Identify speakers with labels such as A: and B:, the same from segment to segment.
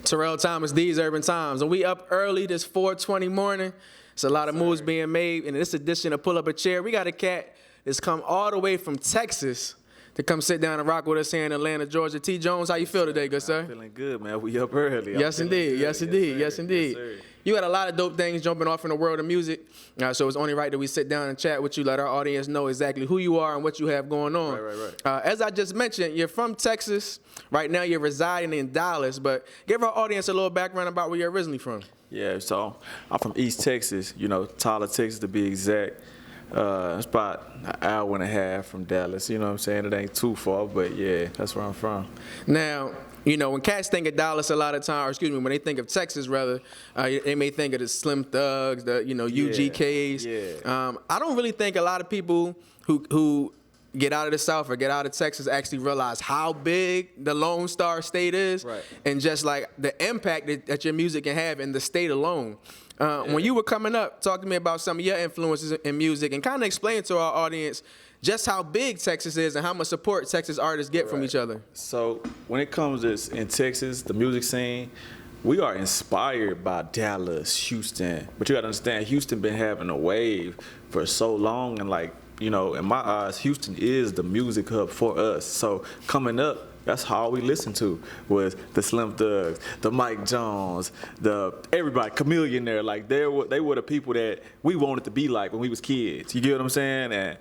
A: Terrell Thomas, TheseUrbanTimes, and we up early this 4:20 morning. It's a lot of moves being made. In this edition of Pull Up a Chair, we got a cat that's come all the way from Texas to come sit down and rock with us here in Atlanta, Georgia. T. Jones, how you feel today, good sir?
B: I'm feeling good, man. We up early.
A: Yes, indeed. Yes, indeed. Yes, indeed.
B: Yes,
A: You got a lot of dope things jumping off in the world of music, so it's only right that we sit down and chat with you, let our audience know exactly who you are and what you have going on.
B: Right.
A: As I just mentioned, you're from Texas. Right now you're residing in Dallas, but give our audience a little background about where you're originally from.
B: Yeah, so I'm from East Texas, Tyler, Texas to be exact. It's about an hour and a half from Dallas, you know what I'm saying? It ain't too far, but yeah, that's where I'm from.
A: Now, when cats think of Dallas a lot of time, or excuse me, when they think of Texas rather, they may think of the Slim Thugs, the UGKs.
B: Yeah.
A: I don't really think a lot of people who get out of the South or get out of Texas actually realize how big the Lone Star State is,
B: Right.
A: and just like the impact that your music can have in the state alone. When you were coming up, talk to me about some of your influences in music and kind of explain to our audience just how big Texas is and how much support Texas artists get from each other.
B: So when it comes to in Texas, the music scene, we are inspired by Dallas, Houston. But you gotta understand, Houston been having a wave for so long, and in my eyes, Houston is the music hub for us. So coming up, that's all we listened to was the Slim Thugs, the Mike Jones, everybody, Chameleon there. Like they were the people that we wanted to be like when we was kids. You get what I'm saying?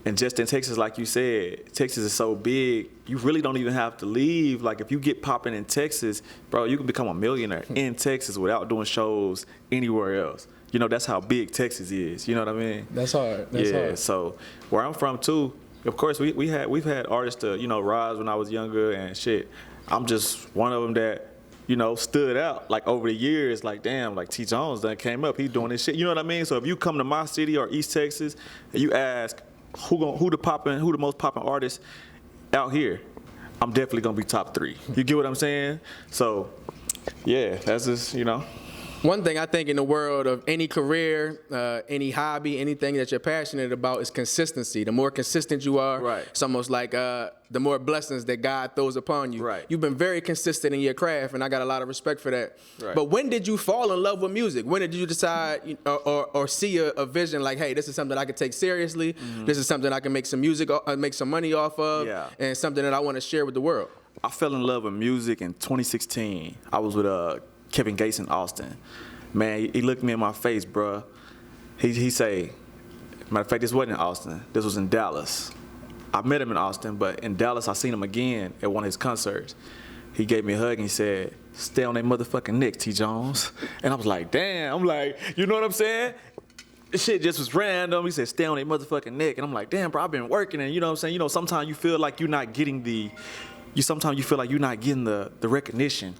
B: And just in Texas, like you said, Texas is so big, you really don't even have to leave. Like if you get popping in Texas, bro, you can become a millionaire in Texas without doing shows anywhere else. That's how big Texas is. You know what I mean?
A: That's hard. That's hard.
B: So where I'm from too, of course we've had artists to rise when I was younger and shit. I'm just one of them that stood out like over the years. Like damn, like T. Jones done came up, he doing this shit. You know what I mean? So if you come to my city or East Texas and you ask who the most popping artist out here, I'm definitely gonna be top 3. You get what I'm saying? So yeah, that's just
A: One thing I think in the world of any career, any hobby, anything that you're passionate about is consistency. The more consistent you are,
B: Right.
A: It's almost like the more blessings that God throws upon you.
B: Right.
A: You've been very consistent in your craft, and I got a lot of respect for that.
B: Right.
A: But when did you fall in love with music? When did you decide or see a vision like, hey, this is something I can take seriously. Mm-hmm. This is something I can make some music, make some money off of,
B: Yeah.
A: and something that I want to share with the world?
B: I fell in love with music in 2016. I was with Kevin Gates in Austin. Man, he looked me in my face, bruh. He say, matter of fact, this wasn't in Austin. This was in Dallas. I met him in Austin, but in Dallas, I seen him again at one of his concerts. He gave me a hug and he said, "Stay on that motherfucking neck, T. Jones." And I was like, damn. I'm like, you know what I'm saying? This shit just was random. He said, "Stay on that motherfucking neck." And I'm like, damn, bro, I've been working. And you know what I'm saying? Sometimes you feel like you're not getting the recognition.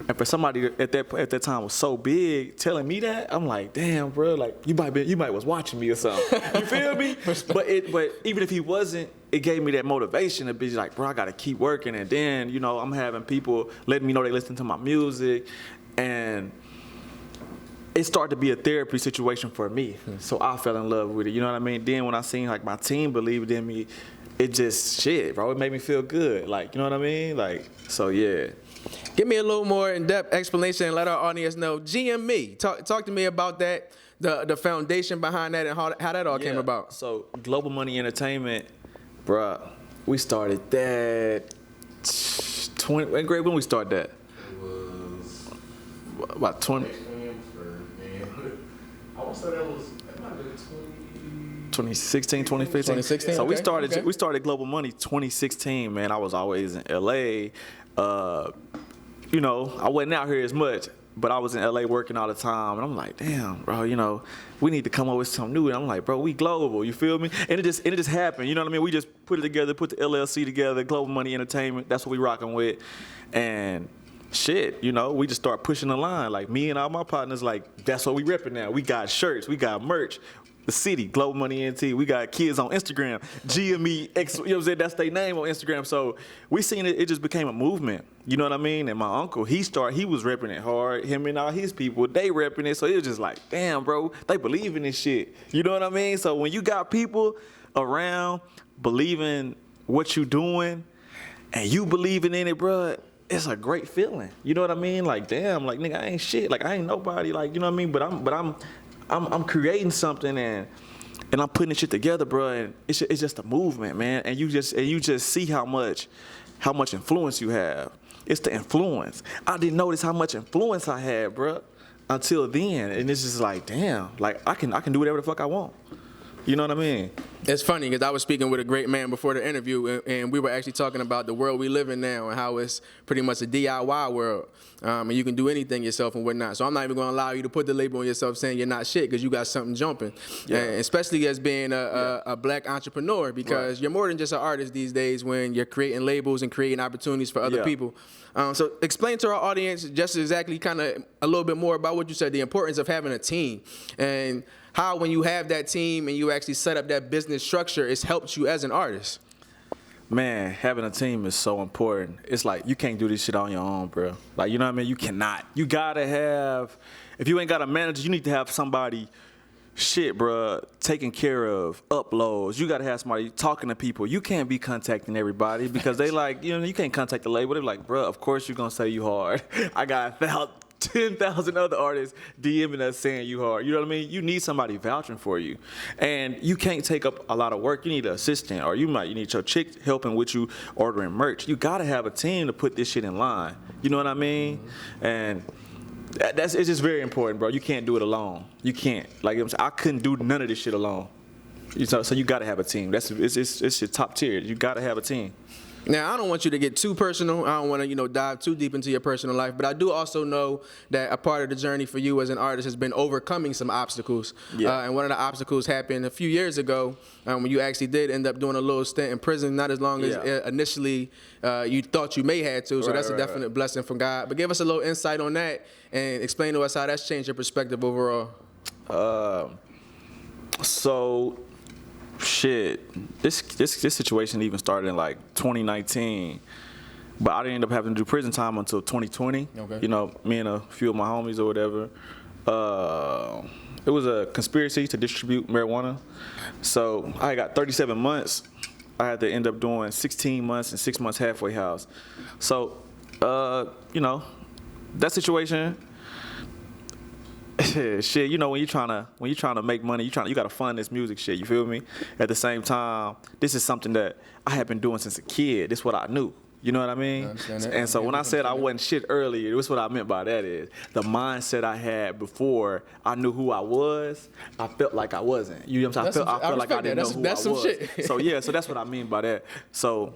B: And for somebody at that time was so big telling me that, I'm like, damn, bro, like you might was watching me or something. You feel me? But even if he wasn't, it gave me that motivation to be like, bro, I gotta keep working. And then, I'm having people letting me know they listen to my music, and it started to be a therapy situation for me. So I fell in love with it. You know what I mean? Then when I seen like my team believed in me, it just shit, bro. It made me feel good. Like, you know what I mean? Like, so yeah.
A: Give me a little more in-depth explanation and let our audience know. GME, talk to me about that, the foundation behind that, and how that all came about.
B: So Global Money Entertainment, bruh, we started that when we started that?
C: It was
B: about 20.
C: I want to say that was
B: 2016, 2015.
A: 2016,
B: So we
A: okay.
B: started Global Money 2016, man. I was always in LA. I wasn't out here as much, but I was in LA working all the time, and I'm like, damn, bro, we need to come up with something new. And I'm like, bro, we global, you feel me? And it just happened, you know what I mean? We just put it together, put the LLC together, Global Money Entertainment. That's what we rocking with, and shit, we just start pushing the line. Like me and all my partners, like that's what we repping now. We got shirts, we got merch. The city, Global Money NT. We got kids on Instagram, GME X. You know what I'm saying? That's their name on Instagram. So we seen it. It just became a movement. You know what I mean? And my uncle, he was repping it hard. Him and all his people, they repping it. So it was just like, damn, bro, they believe in this shit. You know what I mean? So when you got people around believing what you doing, and you believing in it, bro, it's a great feeling. You know what I mean? Like, damn, like nigga, I ain't shit. Like I ain't nobody. Like, you know what I mean? But I'm creating something and I'm putting this shit together, bro. And it's just a movement, man. And you just see how much influence you have. It's the influence. I didn't notice how much influence I had, bro, until then. And it's just like, damn, like I can do whatever the fuck I want. You know what I mean?
A: It's funny because I was speaking with a great man before the interview, and we were actually talking about the world we live in now and how it's pretty much a DIY world, and you can do anything yourself and whatnot. So I'm not even going to allow you to put the label on yourself saying you're not shit because you got something jumping, and especially as being a black entrepreneur, because you're more than just an artist these days when you're creating labels and creating opportunities for other people. So explain to our audience just exactly kind of a little bit more about what you said, the importance of having a team, and how when you have that team and you actually set up that business structure, it's helped you as an artist.
B: Man, having a team is so important. It's like you can't do this shit on your own, bro. Like, you know what I mean? You cannot. You gotta have, if you ain't got a manager, you need to have somebody, shit, bro, taking care of uploads. You gotta have somebody talking to people. You can't be contacting everybody because they like, you know, you can't contact the label. They're like, bro, of course you're gonna say you hard. I got 10,000 other artists DMing us saying you hard. You know what I mean? You need somebody vouching for you. And you can't take up a lot of work. You need an assistant, or you need your chick helping with you ordering merch. You gotta have a team to put this shit in line. You know what I mean? And it's just very important, bro. You can't do it alone. You can't. Like, I couldn't do none of this shit alone. So you gotta have a team. It's your top tier. You gotta have a team.
A: Now, I don't want you to get too personal. I don't want to, dive too deep into your personal life. But I do also know that a part of the journey for you as an artist has been overcoming some obstacles. And one of the obstacles happened a few years ago when you actually did end up doing a little stint in prison, not as long as initially you thought you may had to. So that's a definite blessing from God. But give us a little insight on that and explain to us how that's changed your perspective overall.
B: So, shit, this situation even started in like 2019, but I didn't end up having to do prison time until 2020.
A: Okay.
B: You know, me and a few of my homies or whatever. It was a conspiracy to distribute marijuana. So I got 37 months. I had to end up doing 16 months and 6 months halfway house. So, that situation. Shit, when you're trying to make money, you gotta fund this music shit. You feel me? At the same time, this is something that I have been doing since a kid. This is what I knew. You know what I mean? And so when I said I wasn't shit earlier, this is what I meant by that is the mindset I had before I knew who I was. I felt like I wasn't. You know what I'm saying? I felt like I didn't know who I was.
A: Shit.
B: So that's what I mean by that. So,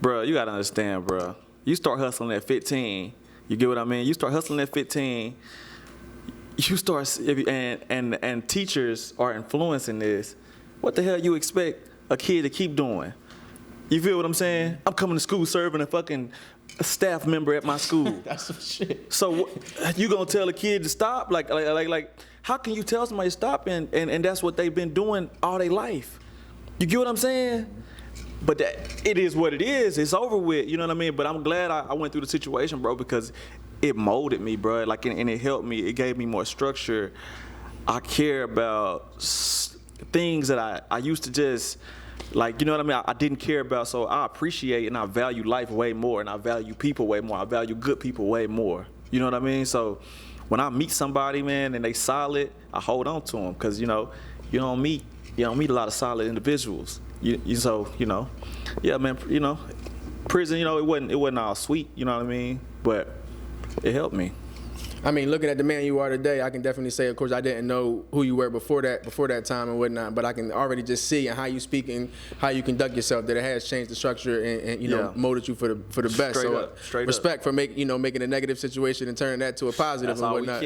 B: bro, you gotta understand, bro. You start hustling at 15. You get what I mean? You start hustling at 15. You start, and teachers are influencing this. What the hell you expect a kid to keep doing? You feel what I'm saying? I'm coming to school serving a fucking staff member at my school.
A: That's some shit.
B: So you gonna tell a kid to stop? Like, how can you tell somebody to stop and that's what they've been doing all their life? You get what I'm saying? But it is what it is. It's over with. You know what I mean? But I'm glad I went through the situation, bro, because it molded me, bro. Like, and it helped me. It gave me more structure. I care about things that I used to just, like, you know what I mean? I didn't care about. So I appreciate and I value life way more, and I value people way more. I value good people way more. You know what I mean? So when I meet somebody, man, and they solid, I hold on to them because, you don't meet a lot of solid individuals. Yeah, man, prison, it wasn't all sweet, you know what I mean? But it helped me.
A: I mean, looking at the man you are today, I can definitely say, of course, I didn't know who you were before that time and whatnot, but I can already just see and how you speak and how you conduct yourself that it has changed the structure and molded you for the best.
B: Straight
A: respect for making a negative situation and turning that to a positive and whatnot.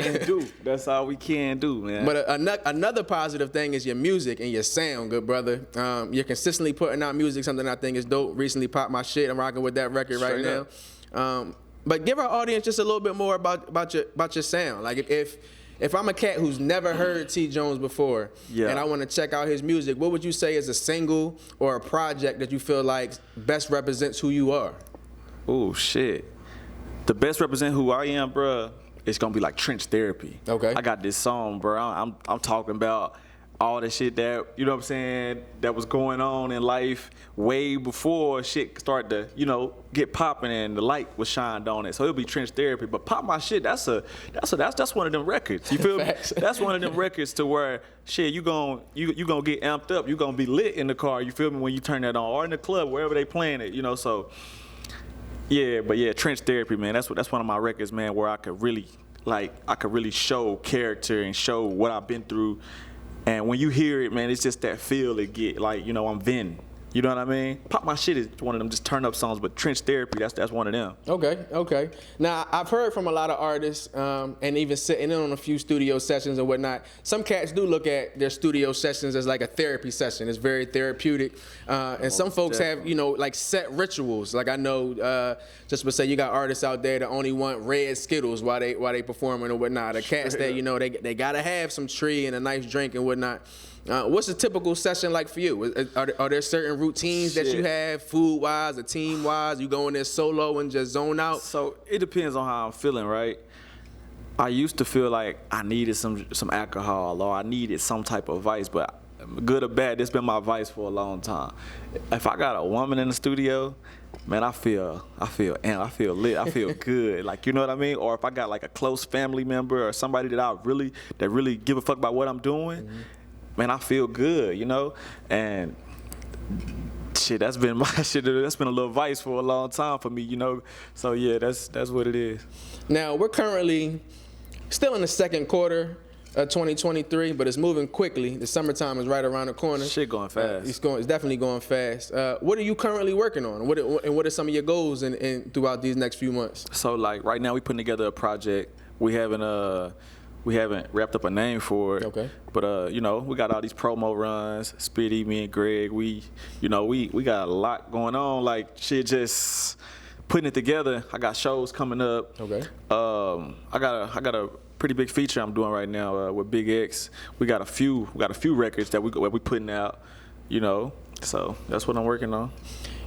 B: That's all we can do, man.
A: But another positive thing is your music and your sound, good brother. You're consistently putting out music, something I think is dope. Recently popped my shit. I'm rocking with that record right now. But give our audience just a little bit more about your sound. Like if I'm a cat who's never heard T. Jones before and I want to check out his music, what would you say is a single or a project that you feel like best represents who you are?
B: Oh shit, the best represent who I am, bro. It's gonna be like Trench Therapy.
A: Okay.
B: I got this song, bro. I'm talking about all the shit that, you know what I'm saying, that was going on in life way before shit started to, you know, get popping and the light was shined on it. So it'll be trench therapy. But Pop My Shit, that's one of them records. You feel me? That's one of them records to where shit, you gonna get amped up. You gonna be lit in the car, you feel me, when you turn that on, or in the club, wherever they playing it, you know. So yeah, but yeah, trench therapy, man. That's one of my records, man, where I could really show character and show what I've been through. And when you hear it, man, it's just that feel it get, like, you know, I'm venting. You know what I mean? Pop My Shit is one of them just turn up songs, but Trench Therapy, that's one of them.
A: Okay. Now, I've heard from a lot of artists, and even sitting in on a few studio sessions and whatnot, some cats do look at their studio sessions as like a therapy session. It's very therapeutic. And some folks have, you know, like set rituals. Like I know, just to say, you got artists out there that only want red Skittles while they performing or whatnot. The cats that, you know, they gotta have some tree and a nice drink and whatnot. What's a typical session like for you? Are there certain routines that you have, food-wise or team-wise? You go in there solo and just zone out?
B: So it depends on how I'm feeling, right? I used to feel like I needed some alcohol or I needed some type of vice, but good or bad, this been my vice for a long time. If I got a woman in the studio, man, I feel lit. I feel good. Like, you know what I mean? Or if I got like a close family member or somebody that really give a fuck about what I'm doing. Mm-hmm. Man, I feel good, you know, and shit, that's been my shit. That's been a little vice for a long time for me, you know. So yeah, that's what it is.
A: Now we're currently still in the second quarter of 2023, but it's moving quickly. The summertime is right around the corner.
B: Shit going fast.
A: It's definitely going fast. What are you currently working on? What are some of your goals in throughout these next few months?
B: So like right now, we putting together a project. We haven't wrapped up a name for it.
A: Okay.
B: But you know, we got all these promo runs. Spitty, me and Greg, we got a lot going on. Like shit, just putting it together. I got shows coming up.
A: Okay.
B: I got a pretty big feature I'm doing right now with Big X. We got a few records that we putting out. You know, so that's what I'm working on.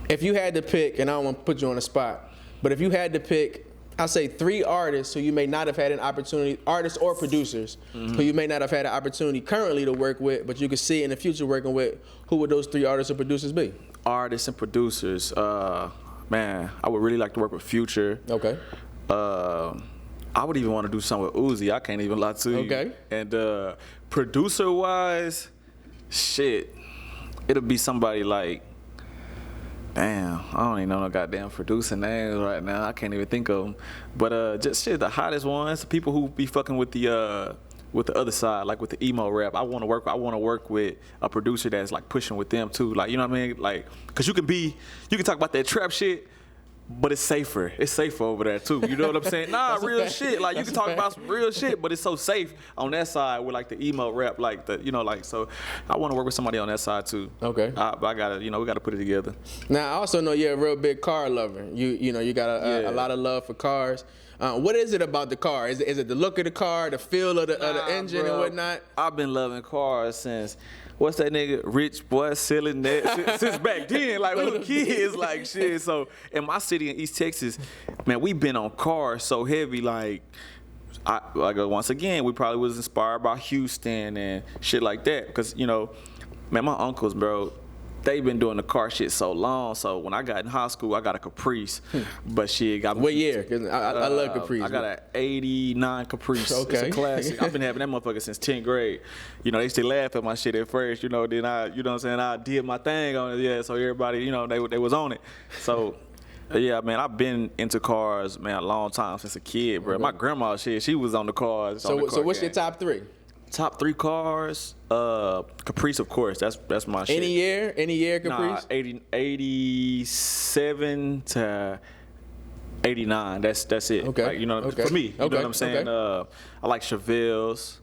A: If you had to pick, and I don't want to put you on the spot, but if you had to pick, I'll say 3 artists who you may not have had an opportunity, artists or producers, who you may not have had an opportunity currently to work with, but you could see in the future working with, who would those 3 artists or producers be?
B: Artists and producers, man, I would really like to work with Future.
A: Okay.
B: I would even want to do something with Uzi. I can't even lie to you.
A: Okay.
B: And producer-wise, shit, it'll be somebody like, damn, I don't even know no goddamn producer names right now. I can't even think of them. But just shit, the hottest ones, people who be fucking with the other side, like with the emo rap. I want to work with a producer that's like pushing with them too. Like, you know what I mean? Like, cause you can talk about that trap shit, but it's safer. It's safer over there too. You know what I'm saying? Nah, real shit. Like you can talk about some real shit, but it's so safe on that side with like the emo rap, like the, you know, like, so I want to work with somebody on that side too.
A: Okay.
B: But I gotta, you know, we gotta put it together.
A: Now I also know you're a real big car lover. You know you got a lot of love for cars. What is it about the car? Is it the look of the car, the feel of the engine, bro, and whatnot?
B: I've been loving cars since. What's that nigga? Rich boy selling that since back then, like little kids, like shit. So in my city in East Texas, man, we been on cars so heavy, like once again, we probably was inspired by Houston and shit like that. Because, you know, man, my uncles, bro, they been doing the car shit so long. So when I got in high school, I got a Caprice. But shit, got me.
A: What year? Because I love Caprice.
B: I got an 89 Caprice.
A: Okay.
B: It's a classic. I've been having that motherfucker since 10th grade. You know, they used to laugh at my shit at first, you know, then you know what I'm saying, I did my thing on it, yeah, so everybody, you know, they was on it. So, yeah, man, I've been into cars, man, a long time, since a kid, bro. Okay. My grandma, she was on the cars.
A: So what's your top 3?
B: Top 3 cars, Caprice, of course. That's my shit.
A: Any year Caprice?
B: Nah, 87 to 89. That's it.
A: Okay.
B: Like, you know, for me, you know what I'm saying. I like Chevelles.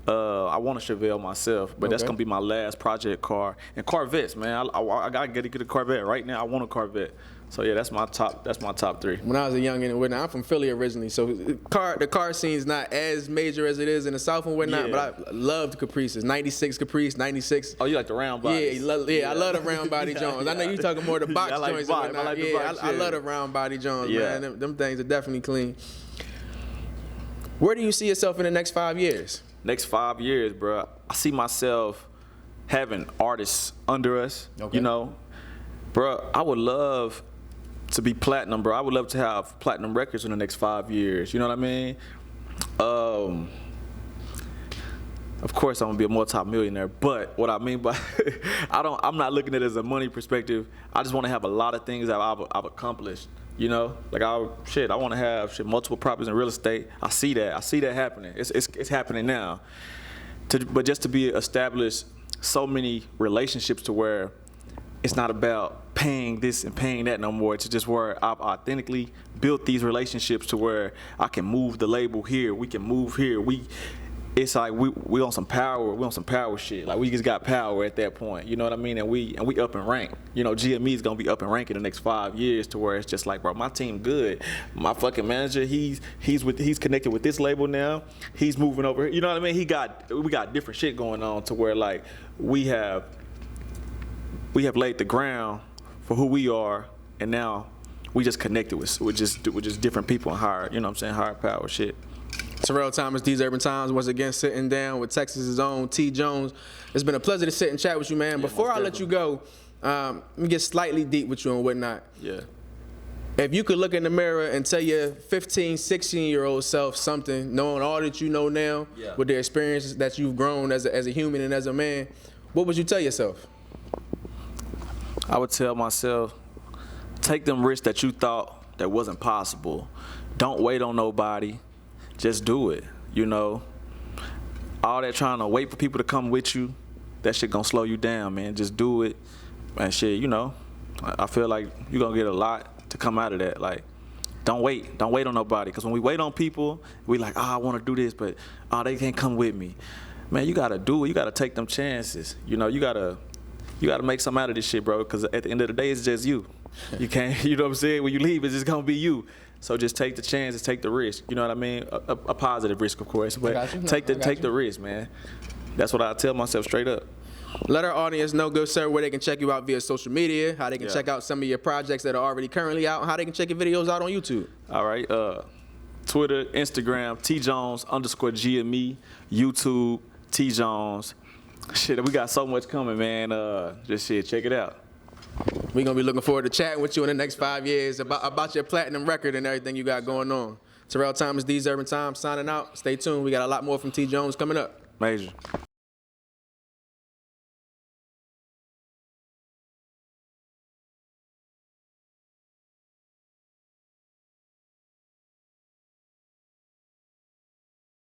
B: I want a Chevelle myself, but that's gonna be my last project car. And Corvettes, man. I gotta get a Corvette right now. I want a Corvette. So yeah, that's my top 3.
A: When I was a youngin' and whatnot, I'm from Philly originally, so the car scene's not as major as it is in the South and whatnot.
B: Yeah.
A: But I loved Caprices, 96 Caprice, 96.
B: Oh, you like the round bodies?
A: Yeah, I love the round body Jones. I know you talking more the box
B: like
A: joints
B: the box.
A: and whatnot. I love the round body Jones, man. Them things are definitely clean. Where do you see yourself in the next 5 years?
B: Next 5 years, bro. I see myself having artists under us,
A: Okay.
B: you know. Bro, I would love to be platinum, bro. I would love to have platinum records in the next 5 years. You know what I mean? Of course, I'm gonna be a multi-millionaire, but what I mean by I'm not looking at it as a money perspective. I just want to have a lot of things that I've accomplished. You know, like I want to have multiple properties in real estate. I see that happening. It's happening now. But just to be established so many relationships to where it's not about paying this and paying that no more. It's just where I've authentically built these relationships to where I can move the label here. We can move here. It's like we on some power. We on some power shit. Like we just got power at that point. You know what I mean? And we up in rank. You know, GME is gonna be up in rank in the next 5 years to where it's just like, bro, my team good. My fucking manager, he's connected with this label now. He's moving over. You know what I mean? We got different shit going on to where like we have laid the ground for who we are, and now we just connected with just different people and higher. You know what I'm saying? Higher power shit.
A: Terrell Thomas, These Urban Times, once again sitting down with Texas's own T. Jones. It's been a pleasure to sit and chat with you, man. Before I let you go, let me get slightly deep with you and whatnot.
B: Yeah.
A: If you could look in the mirror and tell your 15, 16-year-old self something, knowing all that you know now, with the experiences that you've grown as a human and as a man, what would you tell yourself?
B: I would tell myself, take them risks that you thought that wasn't possible. Don't wait on nobody. Just do it, you know. All that trying to wait for people to come with you, that shit gonna slow you down, man. Just do it, and shit, you know. I feel like you're gonna get a lot to come out of that. Like, don't wait on nobody. Because when we wait on people, we like, I want to do this, but they can't come with me. Man, you gotta do it. You gotta take them chances. You know, you gotta make something out of this shit, bro. Because at the end of the day, it's just you. You can't, you know what I'm saying? When you leave, it's just gonna be you. So just take the chances, take the risk. You know what I mean? A positive risk, of course, but take the risk, man. That's what I tell myself straight up.
A: Let our audience know, good sir, where they can check you out via social media, how they can check out some of your projects that are already currently out, and how they can check your videos out on YouTube.
B: All right, Twitter, Instagram, TJones_GME, YouTube, T Jones. Shit, we got so much coming, man. Just shit, check it out.
A: We're going to be looking forward to chatting with you in the next 5 years about your platinum record and everything you got going on. Terrell Thomas, These Urban Times, signing out. Stay tuned. We got a lot more from T. Jones coming up.
B: Major.